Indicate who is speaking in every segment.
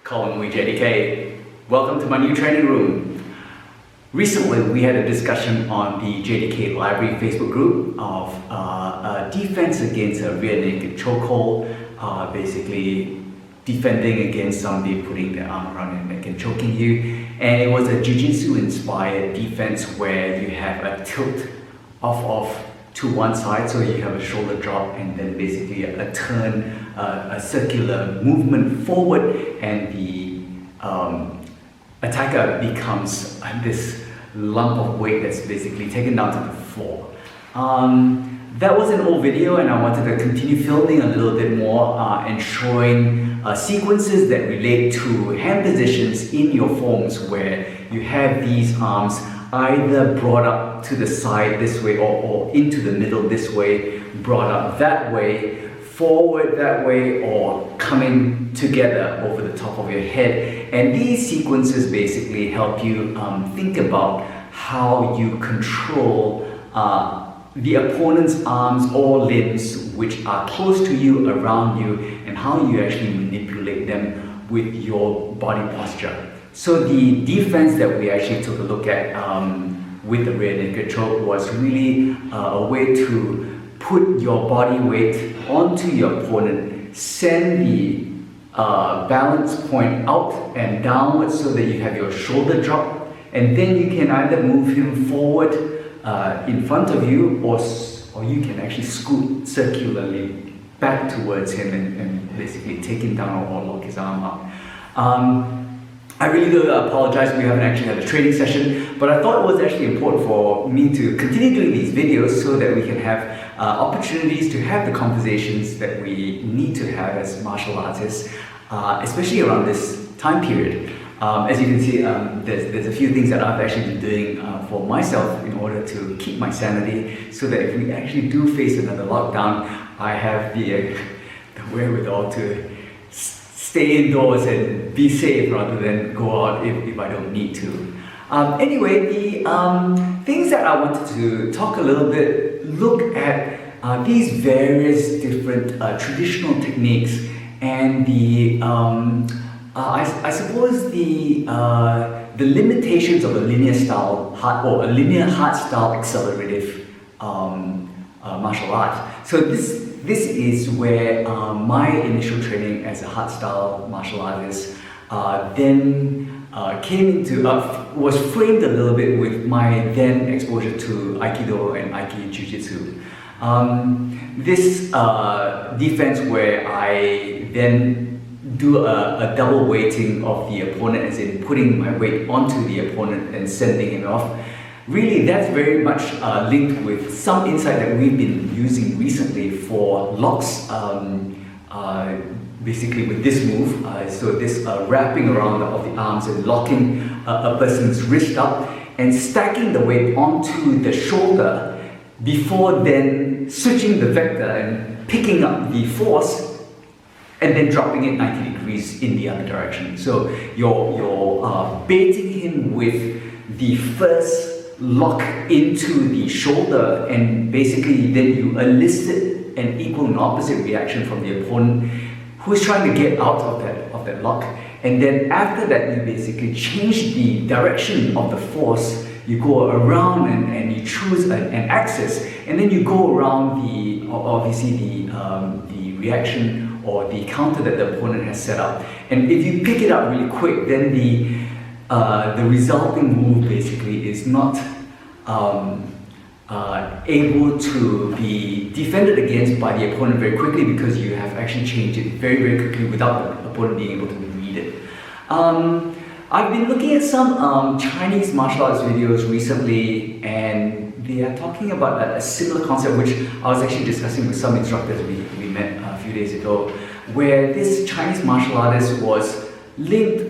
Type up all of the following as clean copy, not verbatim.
Speaker 1: Calling me JDK. Welcome to my new training room. Recently, we had a discussion on the JDK Library Facebook group of defense against a rear naked chokehold, basically defending against somebody putting their arm around your neck and choking you. And it was a jiu-jitsu inspired defense where you have a tilt off to one side, so you have a shoulder drop and then basically a turn, a circular movement forward, and the attacker becomes this lump of weight that's basically taken down to the floor. That was an old video, and I wanted to continue filming a little bit more and showing sequences that relate to hand positions in your forms where you have these arms either brought up to the side this way or into the middle this way, brought up that way, forward that way, or coming together over the top of your head. And these sequences basically help you think about how you control the opponent's arms or limbs which are close to you, around you, and how you actually manipulate them with your body posture. So the defense that we actually took a look at with the rear naked choke was really a way to put your body weight onto your opponent, send the balance point out and downwards so that you have your shoulder drop, and then you can either move him forward in front of you, or you can actually scoot circularly back towards him and basically take him down or lock his arm up. I really do apologize, we haven't actually had a training session, but I thought it was actually important for me to continue doing these videos so that we can have opportunities to have the conversations that we need to have as martial artists, especially around this time period. As you can see, there's a few things that I've actually been doing for myself in order to keep my sanity, so that if we actually do face another lockdown, I have the wherewithal to stay indoors and be safe rather than go out if I don't need to. Anyway, the things that I wanted to talk a little bit, look at these various different traditional techniques and the I suppose the limitations of a linear style or a linear hard style accelerative martial art. So this is where my initial training as a hard style martial artist then came into, was framed a little bit with my then exposure to Aikido and Aiki Jiu-Jitsu. This defense where I then do a double weighting of the opponent, as in putting my weight onto the opponent and sending him off. Really, that's very much linked with some insight that we've been using recently for locks, basically with this move. So this wrapping around of the arms and locking a person's wrist up and stacking the weight onto the shoulder before then switching the vector and picking up the force and then dropping it 90 degrees in the other direction. So you're baiting him with the first lock into the shoulder, and basically then you elicit an equal and opposite reaction from the opponent who's trying to get out of that lock. And then after that, you basically change the direction of the force. You go around and you choose an axis, and then you go around obviously the reaction or the counter that the opponent has set up. And if you pick it up really quick, then the resulting move basically is not able to be defended against by the opponent very quickly, because you have actually changed it very, very quickly without the opponent being able to read it. I've been looking at some Chinese martial arts videos recently, and they are talking about a similar concept, which I was actually discussing with some instructors we met a few days ago, where this Chinese martial artist was linked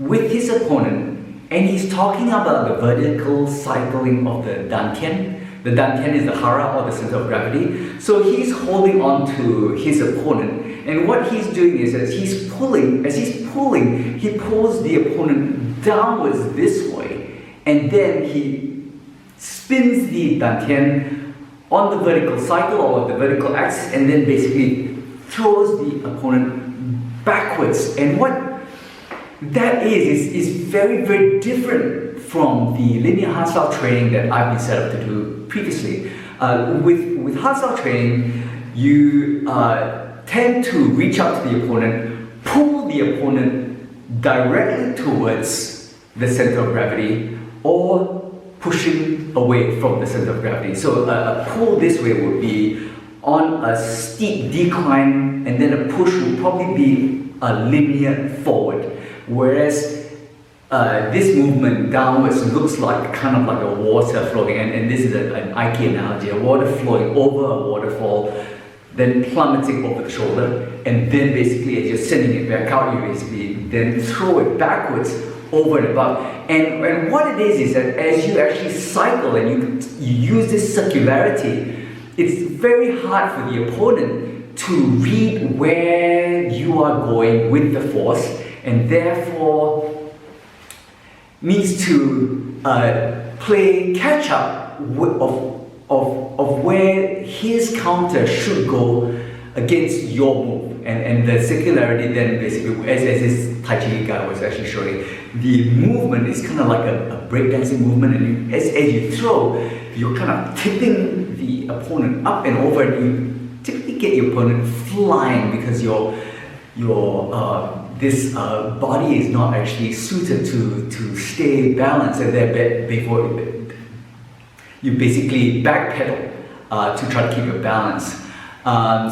Speaker 1: with his opponent, and he's talking about the vertical cycling of the dantian. The dantian is the hara, or the center of gravity. So he's holding on to his opponent, and what he's doing is as he's pulling, he pulls the opponent downwards this way, and then he spins the dantian on the vertical cycle or the vertical axis, and then basically throws the opponent backwards. And what that is very, very different from the linear hardstyle training that I've been set up to do previously. With hardstyle training, you tend to reach out to the opponent, pull the opponent directly towards the center of gravity, or pushing away from the center of gravity. So a pull this way would be on a steep decline, and then a push would probably be a linear forward. Whereas this movement downwards looks like kind of like a water flowing, and this is an Ike analogy, a water flowing over a waterfall, then plummeting over the shoulder, and then basically as you're sending it back out, you basically then throw it backwards over and above. And what it is that as you actually cycle and you use this circularity, it's very hard for the opponent to read where you are going with the force, and therefore needs to play catch up of where his counter should go against your move. And the circularity then basically, as this Tai Chi guy was actually showing, the movement is kind of like a breakdancing movement, and as you throw, you're kind of tipping the opponent up and over, and you typically get your opponent flying because this body is not actually suited to stay balanced, and then before you basically backpedal to try to keep your balance.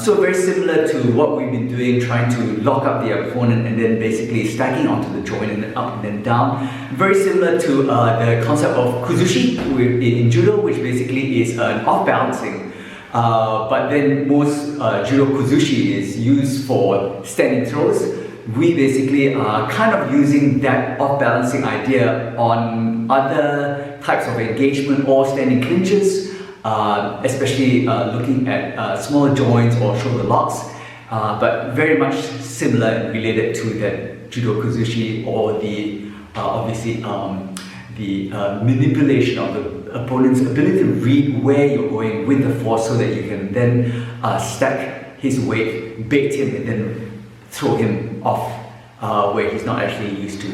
Speaker 1: So very similar to what we've been doing, trying to lock up the opponent and then basically stacking onto the joint and then up and then down. Very similar to the concept of kuzushi in judo, which basically is an off-balancing. But then most judo kuzushi is used for standing throws. We basically are kind of using that off-balancing idea on other types of engagement or standing clinches, especially looking at smaller joints or shoulder locks, but very much similar and related to that judo kuzushi, or the obviously the manipulation of the opponent's ability to read where you're going with the force, so that you can then stack his weight, bait him, and then throw him off where he's not actually used to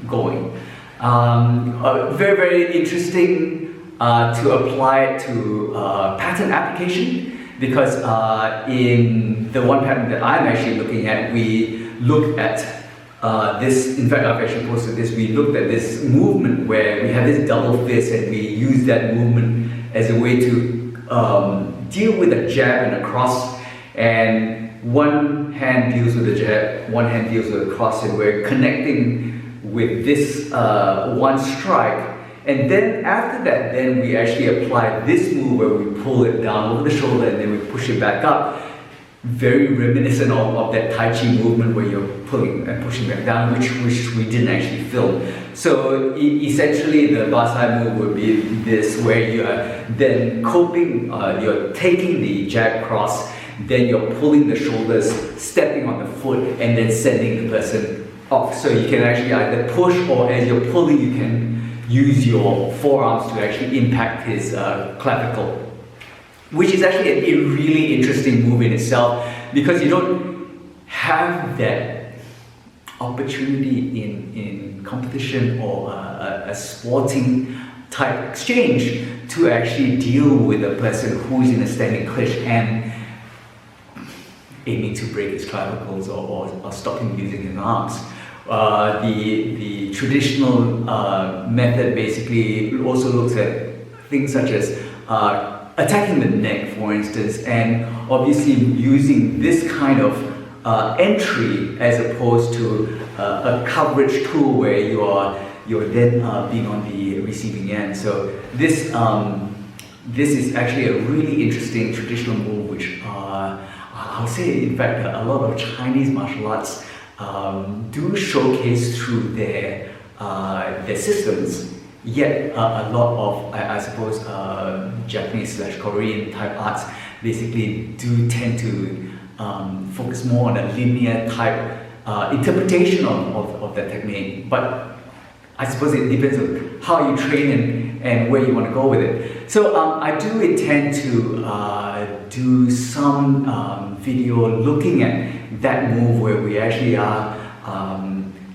Speaker 1: going. Very, very interesting to apply it to pattern application, because in the one pattern that I'm actually looking at, we look at this. In fact, I've actually posted this. We looked at this movement where we have this double fist, and we use that movement as a way to deal with a jab and a cross, and one hand deals with the jab, one hand deals with the cross, and we're connecting with this one strike. And then after that, then we actually apply this move where we pull it down over the shoulder and then we push it back up. Very reminiscent of that Tai Chi movement where you're pulling and pushing back down, which we didn't actually film. So essentially the Basai move would be this, where you are then coping, you're taking the jab cross, then you're pulling the shoulders, stepping on the foot, and then sending the person off. So you can actually either push, or as you're pulling, you can use your forearms to actually impact his clavicle, which is actually a really interesting move in itself, because you don't have that opportunity in competition or a sporting type exchange to actually deal with a person who's in a standing clinch and aiming to break his clavicles or stop him using his arms. The traditional method basically also looks at things such as attacking the neck, for instance, and obviously using this kind of entry as opposed to a coverage tool where you're then being on the receiving end. So this is actually a really interesting traditional move, which I'll say, in fact, a lot of Chinese martial arts do showcase through their systems. Yet a lot of, I suppose, Japanese/Korean type arts basically do tend to focus more on a linear type interpretation of that technique. But I suppose it depends on how you train and where you want to go with it. So I do intend to do some video looking at that move where we actually are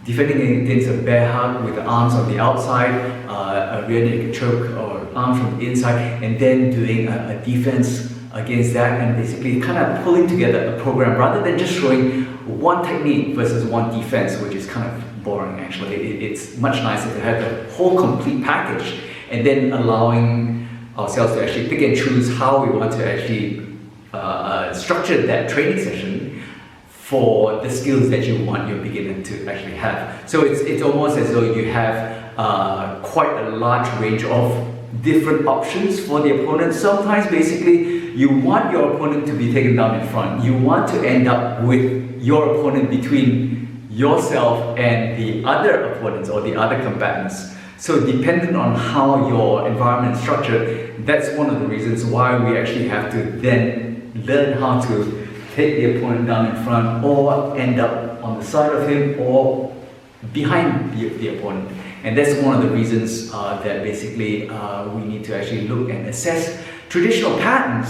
Speaker 1: defending against a bear hug with the arms on the outside, a rear naked choke or arms from the inside, and then doing a defense against that, and basically kind of pulling together a program rather than just showing one technique versus one defense, which is kind of boring actually. It's much nicer to have the whole complete package and then allowing ourselves to actually pick and choose how we want to actually structure that training session for the skills that you want your beginner to actually have. So it's almost as though you have quite a large range of different options for the opponent. Sometimes basically you want your opponent to be taken down in front. You want to end up with your opponent between yourself and the other opponents or the other combatants. So depending on how your environment is structured, that's one of the reasons why we actually have to then learn how to take the opponent down in front or end up on the side of him or behind the opponent. And that's one of the reasons that basically we need to actually look and assess traditional patterns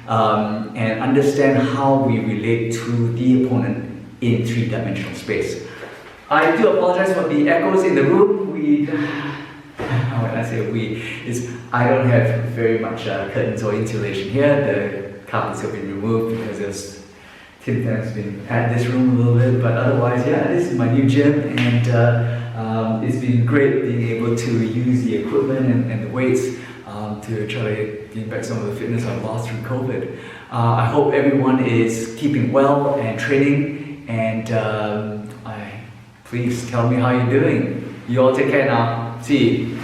Speaker 1: and understand how we relate to the opponent in three-dimensional space. I do apologize for the echoes in the room. When I say we, I don't have very much curtains or insulation here. The carpets have been removed because there's Tim has been at this room a little bit, but otherwise, yeah, this is my new gym, and it's been great being able to use the equipment and the weights to try to gain back some of the fitness I've lost through COVID. I hope everyone is keeping well and training, and please tell me how you're doing. You all take care now. See you.